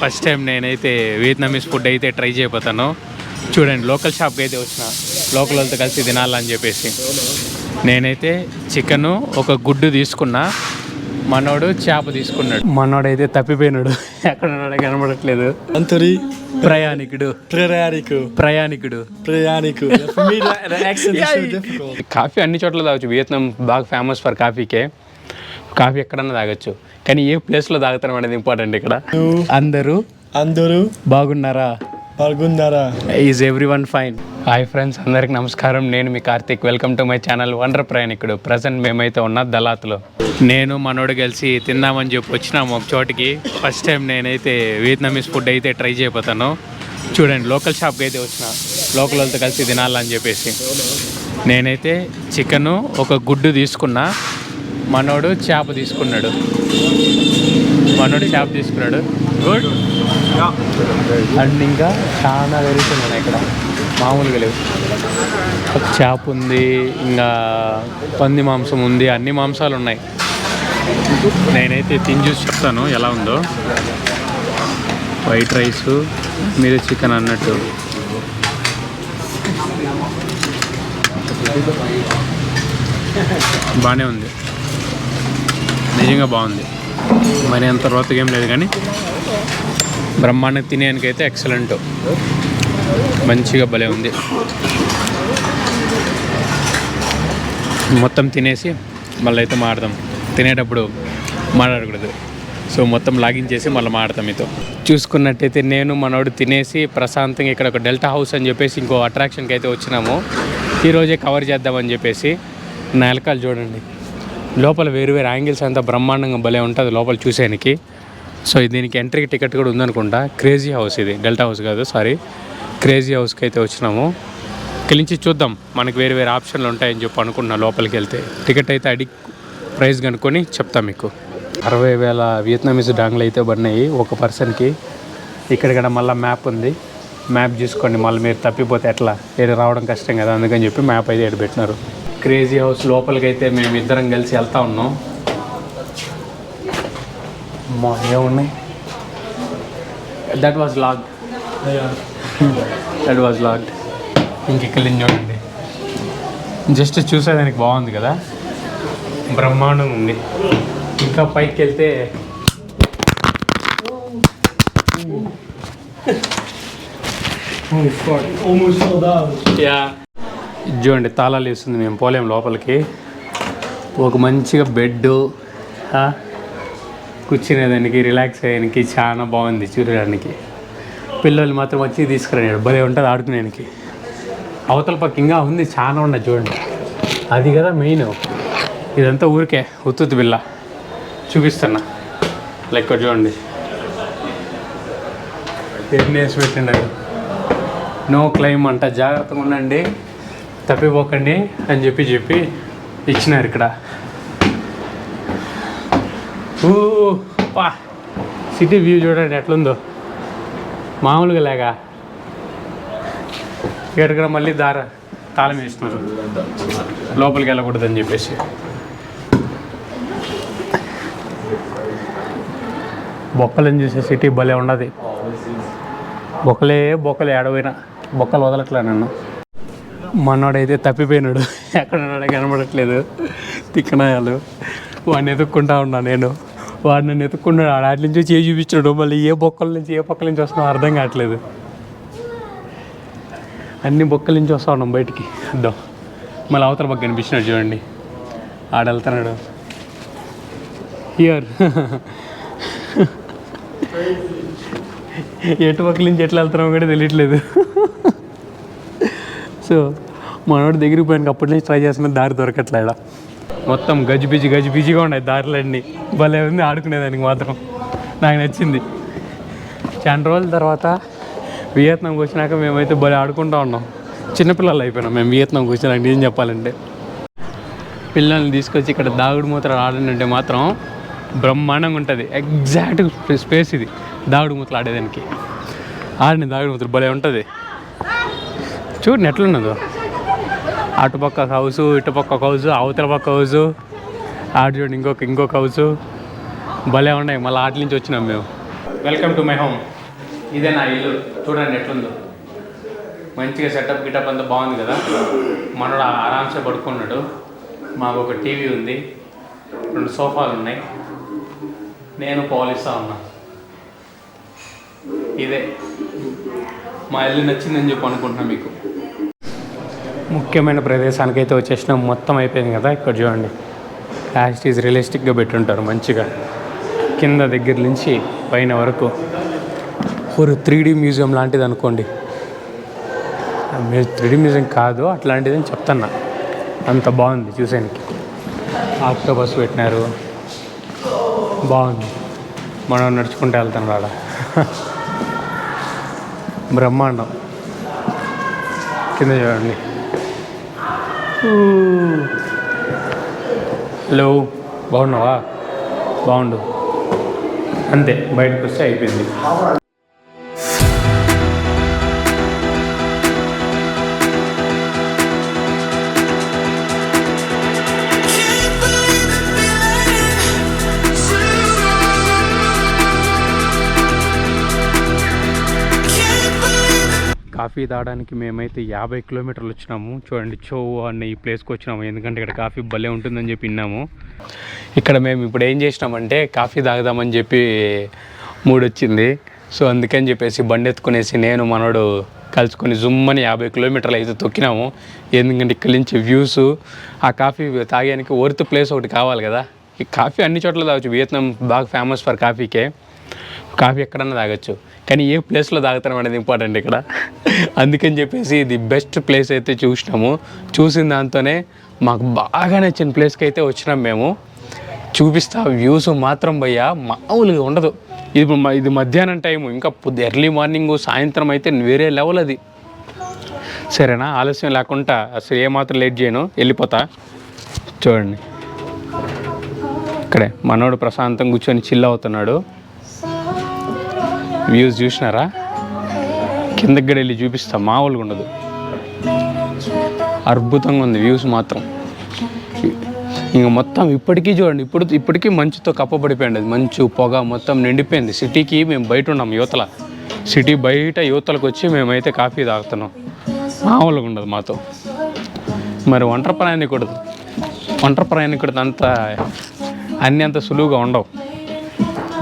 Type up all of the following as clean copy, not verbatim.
First time నేనైతే Vietnamese food అయితే try చేయబోతాను. చూడండి, లోకల్ షాప్కి అయితే వచ్చిన, లోకల్ వాళ్ళతో కలిసి తినాలని చెప్పేసి. నేనైతే చికెను ఒక గుడ్డు తీసుకున్నా, మనోడు చేప తీసుకున్నాడు. మనోడైతే తప్పిపోయినాడు, ఎక్కడ ఉన్నాడో కనబడట్లేదు. Anthony, ప్రయాణికుడు ప్రయాణికుడు. For me, the accent is so difficult. Coffee అన్ని చోట్ల తాగొచ్చు. వియత్నాం బాగా ఫేమస్ ఫర్ కాఫీకే. కాఫీ ఎక్కడన్నా తాగొచ్చు, కానీ ఏ ప్లేస్లో తాగుతాం అనేది ఇంపార్టెంట్. ఇక్కడ అందరూ బాగున్నారా? Is everyone fine? Hi friends, అందరికి నమస్కారం. నేను మీ Karthik. Welcome to my channel wonder ప్రయాణికుడు. ప్రజెంట్ మేమైతే ఉన్న దళాత్లో నేను మనోడు కలిసి తిందామని చెప్పి వచ్చినాము ఒక చోటికి. ఫస్ట్ టైం నేనైతే వియత్నామీస్ ఫుడ్ అయితే ట్రై చేయబోతాను. చూడండి, లోకల్ షాప్కి అయితే వచ్చిన, లోకల్ వాళ్ళతో కలిసి తినాలని చెప్పేసి. నేనైతే చికెను ఒక గుడ్డు తీసుకున్నా, మనోడు చేప తీసుకున్నాడు. గుడ్. అండ్ ఇంకా చాలా వెరైటీలు ఉన్నాయి ఇక్కడ, మామూలుగా లేవు. ఒక చేప ఉంది, ఇంకా పంది మాంసం ఉంది, అన్ని మాంసాలు ఉన్నాయి. నేనైతే తిని చూసి చెప్తాను ఎలా ఉందో. వైట్ రైస్ మీద చికెన్ అన్నట్టు. బాగానే ఉంది, నిజంగా బాగుంది. మరి అంత రోతగా ఏం లేదు, కానీ బ్రహ్మాండంగా తినేదానికైతే ఎక్సలెంట్, మంచిగా భలే ఉంది. మొత్తం తినేసి మళ్ళీ అయితే మాడదాం. తినేటప్పుడు మాట్లాడకూడదు, సో మొత్తం లాగించేసి మళ్ళీ మాడతాం. మీతో చూసుకున్నట్టయితే నేను మనోడు తినేసి ప్రశాంతంగా ఇక్కడ ఒక డెల్టా హౌస్ అని చెప్పేసి ఇంకో అట్రాక్షన్కి అయితే వచ్చినాము. ఈరోజే కవర్ చేద్దామని చెప్పేసి. నా ఎలకాలు చూడండి, లోపల వేరు వేరు యాంగిల్స్ అంతా బ్రహ్మాండంగా భలే ఉంటుంది లోపల చూసేనికి. సో దీనికి ఎంట్రీకి టికెట్ కూడా ఉందనుకుంటా. క్రేజీ హౌస్ ఇది, డెల్టా హౌస్ కాదు, సారీ, క్రేజీ హౌస్కి అయితే వచ్చినాము. ఇక్కడి నుంచి చూద్దాం, మనకు వేరు వేరే ఆప్షన్లు ఉంటాయని చెప్పి అనుకున్నా. లోపలికి వెళ్తే టికెట్ అయితే అడిగి ప్రైస్ కనుక్కొని చెప్తాం మీకు. 60,000 వియత్నామీస్ డాంగ్లు అయితే పడినాయి ఒక పర్సన్కి. ఇక్కడ మళ్ళీ మ్యాప్ ఉంది, మ్యాప్ చూసుకోండి. మళ్ళీ మీరు తప్పిపోతే ఎట్లా, ఏడు రావడం కష్టం కదా, అందుకని చెప్పి మ్యాప్ అయితే ఎక్కడ పెట్టినారు. క్రేజీ హౌస్ లోపలికి అయితే మేము ఇద్దరం కలిసి వెళ్తా ఉన్నాం. ఏమున్నాయి, దట్ వాజ్ లాక్డ్. ఇంకెక్కడి నుంచి చూడండి, జస్ట్ చూసేదానికి బాగుంది కదా, బ్రహ్మాండంగా ఉంది. ఇంకా పైకి వెళ్తే చూడండి, తాళాలు వేస్తుంది. మేము పోలేం లోపలికి. ఒక మంచిగా బెడ్డు, కూర్చునేదానికి, రిలాక్స్ అయ్యేదానికి చాలా బాగుంది చూడడానికి. పిల్లలు మాత్రం వచ్చి తీసుకురాడు, భలే ఉంటుంది ఆడుకునేదానికి. అవతల పక్క ఇంకా ఉంది, చాలా ఉన్నాయి చూడండి. అది కదా మెయిన్. ఇదంతా ఊరికే ఉత్తుత్తి బిల్ల చూపిస్తున్నా. లెక్క చూడండి, ఎన్నేసి పెట్టండి. నో క్లైమ్ అంట, జాగ్రత్తగా ఉండండి, తప్పిపోకండి అని చెప్పి ఇచ్చినారు ఇక్కడ. సిటీ వ్యూ చూడండి ఎట్లుందో, మామూలుగా లేగా. ఇక్కడ మళ్ళీ తాళం వేస్తున్నారు, లోపలికి వెళ్ళకూడదని చెప్పేసి. బొక్కలని చూసే సిటీ భలే ఉన్నది. బొక్కలే ఆడపోయినా, బొక్కలు వదలట్లే నన్ను. మనోడైతే తప్పిపోయినాడు, ఎక్కడ ఉన్నాడో కనబడట్లేదు. తిక్కనాయాలు వాడిని ఎత్తుక్కుంటా ఉన్నా నేను. వాడు నన్ను ఎత్తుక్కున్నాడు, ఆడి నుంచి చేయి చూపించాడు. మళ్ళీ ఏ పక్కల నుంచి వస్తున్నాం అర్థం కావట్లేదు. అన్ని బొక్కల నుంచి వస్తూ ఉన్నాం బయటికి. అర్థం మళ్ళీ అవతల పక్క కనిపించినాడు చూడండి, ఆడ వెళ్తున్నాడు. హియర్ ఎటు పక్కల నుంచి ఎట్లా వెళ్తున్నామో కూడా తెలియట్లేదు. సో మనోడి దగ్గరికి పోయాక అప్పటి నుంచి ట్రై చేస్తున్న దారి దొరకట్లేడా. మొత్తం గజిబిజిగా ఉన్నాయి దారులన్నీ. భలే ఉంది ఆడుకునేదానికి మాత్రం, నాకు నచ్చింది. చాలా రోజుల తర్వాత వియత్నాంకి వచ్చినాక మేమైతే భలే ఆడుకుంటూ ఉన్నాం. చిన్నపిల్లలు అయిపోయినాం మేము వియత్నాంకి వచ్చినాక. ఏం చెప్పాలంటే, పిల్లల్ని తీసుకొచ్చి ఇక్కడ దాగుడు మూతలు ఆడంటే మాత్రం బ్రహ్మాండంగా ఉంటుంది. ఎగ్జాక్ట్ స్పేస్ ఇది దాగుడు మూతలు ఆడేదానికి. ఆడిన దాగుడు మూతలు భలే ఉంటుంది. చూడండి ఎట్లున్నదో, అటుపక్క హౌసు, ఇటుపక్క హౌసు, అవతల పక్క హౌసు, ఆడు చూడండి ఇంకొక హౌసు. భలే ఉన్నాయి. మళ్ళీ ఆటల నుంచి వచ్చినాం మేము. Welcome to my home. ఇదే నా ఇల్లు, చూడండి ఎట్లుందో. మంచిగా సెటప్ గిటప్ అంతా బాగుంది కదా. మనోడు ఆరామ్సే పడుకున్నాడు. మాకు ఒక టీవీ ఉంది, 2 సోఫాలు ఉన్నాయి, నేను పాలిస్తా ఉన్నా. ఇదే మా ఇల్లు నచ్చిందని చెప్పి అనుకుంటున్నా. మీకు ముఖ్యమైన ప్రదేశానికైతే వచ్చేసినాం. మొత్తం అయిపోయింది కదా. ఇక్కడ చూడండి, యాజ్ ఈజ్ రియలిస్టిక్గా పెట్టుంటారు మంచిగా. కింద దగ్గర నుంచి పైన వరకు ఒక 3D మ్యూజియం లాంటిది అనుకోండి. 3D మ్యూజియం కాదు, అట్లాంటిది అని చెప్తున్నా. అంత బాగుంది చూసేనికి. ఆక్టోబస్ పెట్టినారు, బాగుంది. మనం నడుచుకుంటూ వెళ్తాం రాడ. బ్రహ్మాండం. కింద చూడండి. హలో, బాగున్నావా? బాగుండు. అంతే, బయటకు వస్తే అయిపోయింది. కాఫీ తాగడానికి మేమైతే 50 కిలోమీటర్లు వచ్చినాము. చూడండి, చోవు అన్న ఈ ప్లేస్కి వచ్చినాము. ఎందుకంటే ఇక్కడ కాఫీ భలే ఉంటుందని చెప్పి విన్నాము. ఇక్కడ మేము ఇప్పుడు ఏం చేసినామంటే కాఫీ తాగుదామని చెప్పి మూడు వచ్చింది. సో అందుకని చెప్పేసి బండి ఎత్తుకునేసి నేను మనోడు కలుసుకొని జుమ్మని 50 కిలోమీటర్లు అయితే తొక్కినాము. ఎందుకంటే ఇక్కడి నుంచి వ్యూస్, ఆ కాఫీ తాగడానికి వర్త్ ప్లేస్ ఒకటి కావాలి కదా. ఈ కాఫీ అన్ని చోట్ల తాగొచ్చు. వియత్నాం బాగా ఫేమస్ ఫర్ కాఫీకే. కాఫీ ఎక్కడన్నా తాగొచ్చు, కానీ ఏ ప్లేస్లో తాగుతాం అనేది ఇంపార్టెంట్ ఇక్కడ. అందుకని చెప్పేసి ఇది బెస్ట్ ప్లేస్ అయితే చూసినాము. చూసిన దాంతోనే మాకు బాగా నచ్చిన ప్లేస్కి అయితే వచ్చినాం మేము. చూపిస్తా, వ్యూస్ మాత్రం భయ్యా మామూలుగా ఉండదు. ఇది మధ్యాహ్నం టైము, ఇంకా ఎర్లీ మార్నింగ్ సాయంత్రం అయితే వేరే లెవెల్ అది. సరేనా, ఆలస్యం లేకుండా అసలు ఏమాత్రం లేట్ చేయను, వెళ్ళిపోతా. చూడండి, ఇక్కడే మనోడు ప్రశాంతం కూర్చొని చిల్ అవుతున్నాడు. వ్యూస్ చూసినారా? కిందకి కూడా వెళ్ళి చూపిస్తా, మామూలుగా ఉండదు. అద్భుతంగా ఉంది వ్యూస్ మాత్రం. ఇంక మొత్తం ఇప్పటికీ చూడండి, ఇప్పటికీ మంచుతో కప్పబడిపోయింది. అది మంచు పొగ మొత్తం నిండిపోయింది. సిటీకి మేము బయట ఉన్నాం, యువతల. సిటీ బయట యువతలకు వచ్చి మేమైతే కాఫీ తాగుతున్నాం. మామూలుగా ఉండదు మాతో. మరి ఒంటరి ప్రయాణికుడు అంత అన్నీ అంత సులువుగా ఉండవు.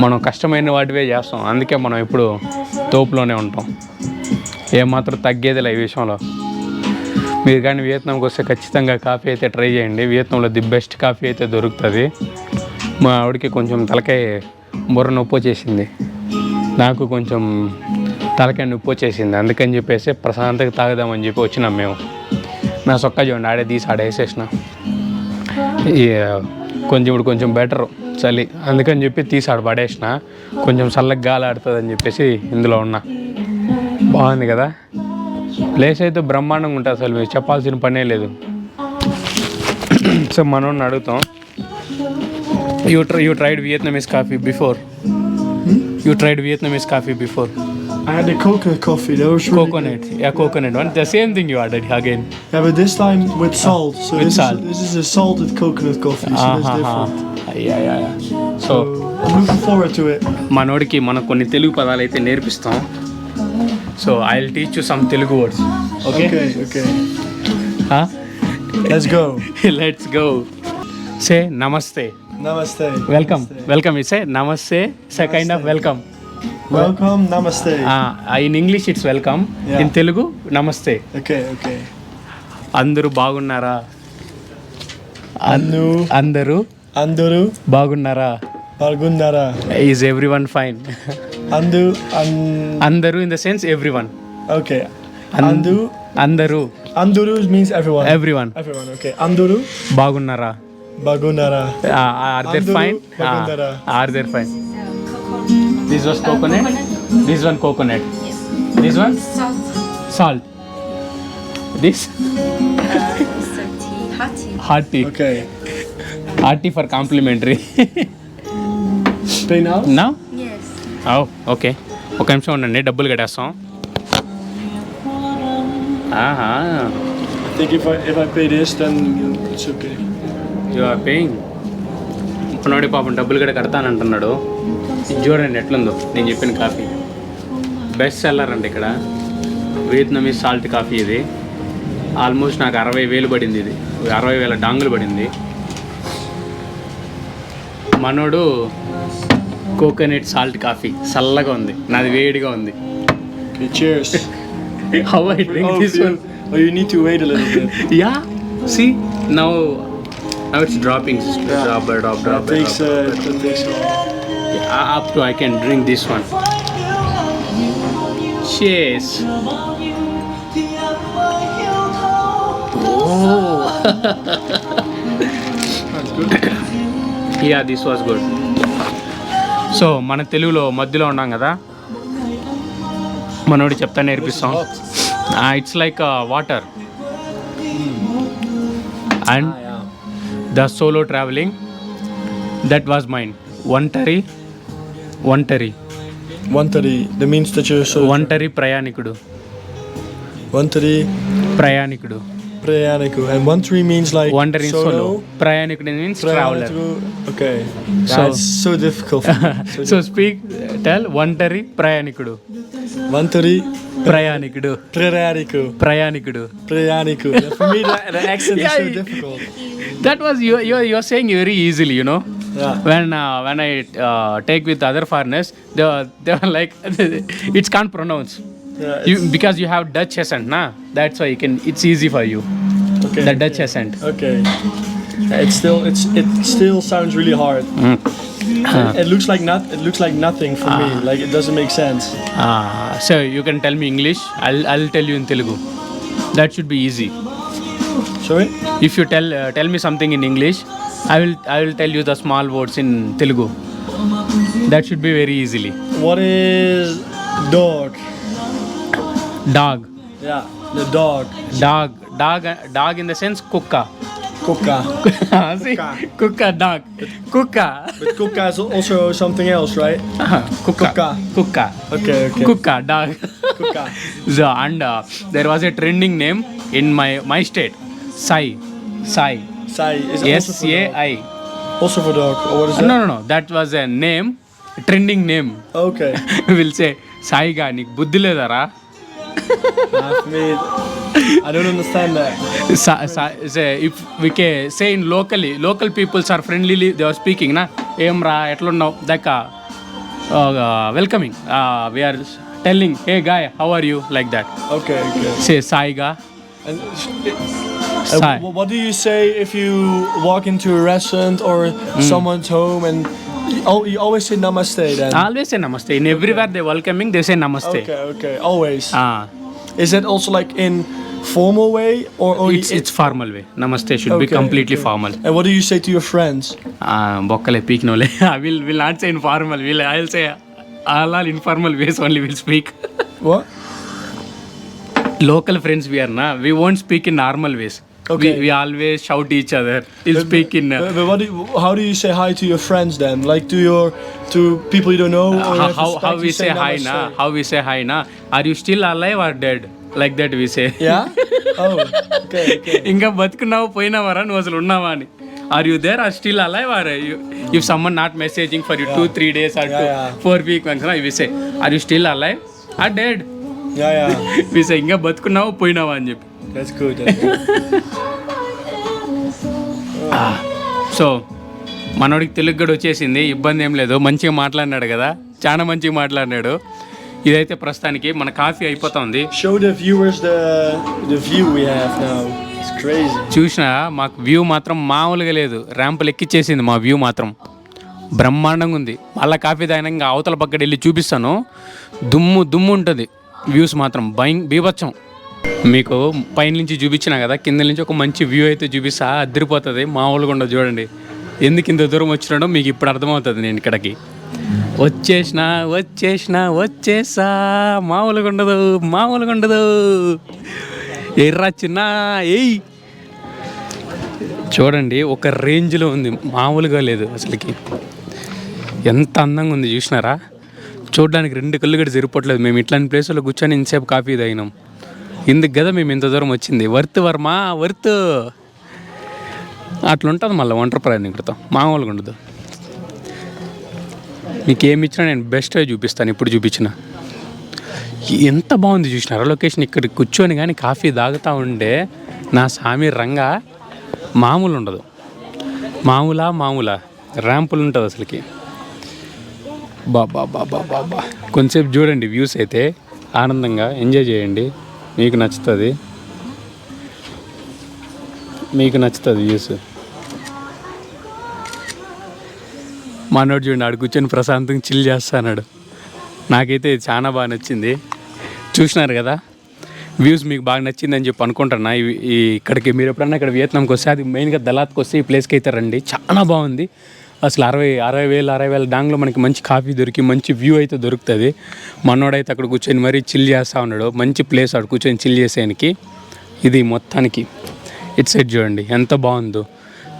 మనం కష్టమైన వాటివే చేస్తాం. అందుకే మనం ఎప్పుడు తోపులోనే ఉంటాం. ఏమాత్రం తగ్గేదిలే ఈ విషయంలో. మీరు కానీ వియత్నాంకి వస్తే ఖచ్చితంగా కాఫీ అయితే ట్రై చేయండి. వియత్నాంలో ది బెస్ట్ కాఫీ అయితే దొరుకుతుంది. మా ఆవిడకి కొంచెం తలకాయ బుర్ర నొప్పి వచ్చేసింది, నాకు కొంచెం తలకాయ నొప్పి వచ్చేసింది. అందుకని చెప్పేసి ప్రశాంతంగా తాగుదామని చెప్పి వచ్చినాం మేము. నా సొక్కా చూడండి, ఆడే తీసి ఆడేసేసిన. ఇప్పుడు కొంచెం బెటరు చలి, అందుకని చెప్పి తీసి ఆడ పడేసిన. కొంచెం చల్లగా గాలి ఆడుతుందని చెప్పేసి ఇందులో ఉన్నా. బాగుంది కదా ప్లేస్ అయితే, బ్రహ్మాండంగా ఉంటుంది. అసలు మీరు చెప్పాల్సిన పనే లేదు. సో మనం అడుగుతాం, you tried Vietnamese coffee before? You tried Vietnamese coffee before? I had the coconut coffee. That was really Coconut, yeah, coconut one. The same thing you ordered again. Yeah, but this time with salt. So With salt. This is a salted coconut coffee. So that's different. Yeah. So I'm looking forward to it. మనోడికి మనం కొన్ని తెలుగు పదాలు అయితే నేర్పిస్తాం. So I will teach you some Telugu words. Okay? Okay. Let's go. Let's go. Say namaste. Namaste. Welcome. You say namaste. It's a kind of welcome. Welcome. Namaste. In English it's welcome. Yeah. In Telugu namaste. Okay. అందరూ బాగున్నారా? అందరూ Anduru. బాగున్నారా? Bargundara. Is everyone fine? అందరూ in the sense everyone. Okay. అందరూ. Anduru means everyone. Everyone. Okay. Anduru. బాగున్నారా? Bagunara. Are they Anduru, fine? Bagundara. Are they fine? This was coconut. This one coconut. Yes. This one salt. This hot tea. Okay. Hot tea for complimentary. Pay now? Now? Yes. Oh, okay. ఒక నిమిషం ఉండండి, డబ్బులు కట్టేస్తాం. I think if I pay this, then it's okay. You are paying. మనోడి పాపం డబ్బులు కూడా కడతానంటున్నాడు. ఇది చూడండి ఎట్లుందో నేను చెప్పిన కాఫీ. బెస్ట్ సెల్లర్ అండి ఇక్కడ. వియత్నామీస్ సాల్ట్ కాఫీ ఇది. ఆల్మోస్ట్ నాకు 60,000 పడింది. ఇది 60,000 డాంగులు పడింది. మనోడు కోకోనట్ సాల్ట్ కాఫీ చల్లగా ఉంది, నాది వేడిగా ఉంది. Cheers. How I drink this one? Oh, you need to wait a little bit. Yeah, see now it's dropping. Drop. That takes a Up to I can drink this one. Cheers. Oh. That's good. Yeah, this was good. So మన తెలుగులో మధ్యలో ఉన్నాం కదా, మనోడి చెప్తా నేర్పిస్తాం. It's like water and the solo travelling that was mind. ఒంటరి Wantari. That means that you're so. ఒంటరి ప్రయాణికుడు. Prayaniku. And Wantari means like ఒంటరి సోలో, ప్రయాణికుడు means traveller. Okay. So- That's so difficult for me. So speak tell ఒంటరి ప్రయాణికుడు. Wantari. ప్రయాణికుడు. Prayaniku. Yeah, for me, the accent is so Yeah. difficult. That was you're saying very easily, you know. Yeah. When I take with other foreigners, they were like it can't pronounce. Yeah, Because you have Dutch accent, na. That's why it's easy for you. okay. The Dutch accent. Okay. It still sounds really hard. It looks like nothing for me. Like it doesn't make sense. So you can tell me English. I'll tell you in Telugu. That should be easy. Sorry? If you tell me something in English, I will tell you the small words in Telugu. That should be very easily. What is dog? Dog. Yeah, the dog. Dog in the sense kukka. Kukka. See, kukka, dog. Kukka. But kukka is also something else, right? Kukka. Okay. Kukka, dog. Kukka. So, and there was a trending name in my state. Sai. Sai is also for dog. SAI. Also for dog. Or what is that? No. That was a name, trending name. Okay. We'll say, Sai ga, నీకు బుద్ధి లేదరా? For me, I don't understand that. If we can say in local peoples are friendly, they are speaking, na, ఏం రా ఎట్లున్నావు, like welcoming. We are telling, hey guy, how are you, like that. Okay. Say Sai ga. And Sai. what do you say if you walk into a restaurant or someone's home and you always say namaste then? Always say namaste. In everywhere they welcoming, they say namaste. Okay. Always. Ah. Is that also like in formal way or It's formal way. Namaste should be completely formal. And what do you say to your friends? Bokkale peak no le. I will not say informal. I'll say all informal ways only will speak. What? Local friends we are na. We won't speak in normal ways. Okay. We always shout each other. We'll speak in. But how do you say hi to your friends then? Like to people you don't know? Or you have How respect, we you say hi namaste? na? How we say hi na? Are you still alive or dead? Like that we say. Yeah? Oh, okay. ఇంకా బతుకున్నావు పోయినావారా నువ్వు అసలు ఉన్నావా అని. Are you there or still alive or if someone not messaging for you 2-3 days or 4 weeks once, we say are you still alive or dead? Yeah. We say ఇంకా బతుకున్నావు పోయినావా అని చెప్పి. That's good. So మనోడికి తెలుగు కూడా వచ్చేసింది, ఇబ్బంది ఏం లేదు. మంచిగా మాట్లాడినాడు కదా, చాలా మంచిగా మాట్లాడినాడు. ఇదైతే ప్రస్తుతానికి మన కాఫీ అయిపోతుంది. Show the viewers the view we have now. It's crazy. చూసిన మాకు వ్యూ మాత్రం మామూలుగా లేదు, ర్యాంపులు ఎక్కిచ్చేసింది మా వ్యూ మాత్రం బ్రహ్మాండంగా ఉంది. మళ్ళీ కాఫీ తాగినా ఇంకా అవతల పక్కన వెళ్ళి చూపిస్తాను, దుమ్ము ఉంటుంది. వ్యూస్ మాత్రం బీభత్సం. మీకు పైన నుంచి చూపించినా కదా, కింద నుంచి ఒక మంచి వ్యూ అయితే చూపిస్తా, అదిరిపోతుంది. మామూలుగా ఉండదు. చూడండి ఎందుకు ఇంత దూరం వచ్చినాడో మీకు ఇప్పుడు అర్థమవుతుంది. నేను ఇక్కడికి వచ్చేసా, మామూలుగా ఉండదు. ఎర్రా చిన్న ఏయ్ చూడండి, ఒక రేంజ్లో ఉంది, మామూలుగా లేదు అసలుకి. ఎంత అందంగా ఉంది చూసినారా? చూడడానికి 2 కళ్ళు కూడా సరిపోవట్లేదు. మేము ఇట్లాంటి ప్లేసులో కూర్చొని ఇంతసేపు కాఫీ తాగినాం. ఇందుకు కదా మేము ఇంత దూరం వచ్చింది. వర్త్ అట్లుంటుంది. మళ్ళీ ఒంటరి ప్రయాణికుడితో మామూలుగా ఉండదు. మీకు ఏమి ఇచ్చినా నేను బెస్ట్గా చూపిస్తాను. ఇప్పుడు చూపించిన ఎంత బాగుంది చూసినారా లొకేషన్. ఇక్కడ కూర్చొని కానీ కాఫీ తాగుతూ ఉండే నా సామి రంగా మామూలు ఉండదు. మామూలా ర్యాంపులు ఉంటుంది అసలుకి. బాబా కొంచెంసేపు చూడండి వ్యూస్ అయితే, ఆనందంగా ఎంజాయ్ చేయండి. మీకు నచ్చుతుంది వ్యూస్. మనోడు చూడండి ఆడు కూర్చొని ప్రశాంతంగా చిల్ చేస్తాడు. నాకైతే ఇది చాలా బాగా నచ్చింది. చూసినారు కదా వ్యూస్ మీకు బాగా నచ్చిందని చెప్పి అనుకుంటున్నా. ఇక్కడికి మీరు ఎప్పుడన్నా ఇక్కడ వియత్నాంకి వస్తే, అది మెయిన్గా దలాత్కి వస్తే ఈ ప్లేస్కి అయితే రండి. చాలా బాగుంది అసలు. 60,000 డాంగ్లో మనకి మంచి కాఫీ దొరికి మంచి వ్యూ అయితే దొరుకుతుంది. మనోడైతే అక్కడ కూర్చొని మరీ చిల్ చేస్తూ ఉన్నాడు. మంచి ప్లేస్ అక్కడ కూర్చొని చిల్ చేసేయడానికి. ఇది మొత్తానికి ఇటు సైడ్ చూడండి ఎంత బాగుందో.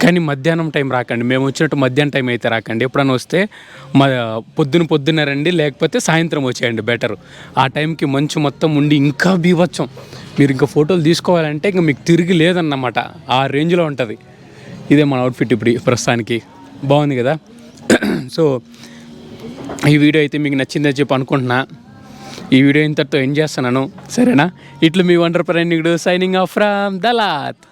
కానీ మధ్యాహ్నం టైం రాకండి, మేము వచ్చినట్టు మధ్యాహ్నం టైం అయితే రాకండి. ఎప్పుడైనా వస్తే పొద్దున్న రండి, లేకపోతే సాయంత్రం వచ్చేయండి బెటర్. ఆ టైంకి మంచు మొత్తం ఉండి ఇంకా బీభత్సం. మీరు ఇంకా ఫోటోలు తీసుకోవాలంటే ఇంకా మీకు తిరిగి లేదన్నమాట, ఆ రేంజ్లో ఉంటుంది. ఇదే మన అవుట్ఫిట్ ఇప్పుడు ప్రస్తుతానికి. బాగుంది కదా. సో ఈ వీడియో అయితే మీకు నచ్చిందని చెప్పి అనుకుంటున్నా. ఈ వీడియో ఇంతటితో ఎండ్ చేస్తున్నాను, సరేనా? ఇట్లు మీ వండర్ ప్రయాణికుడు సైనింగ్ ఆఫ్ ఫ్రమ్ దలాత్.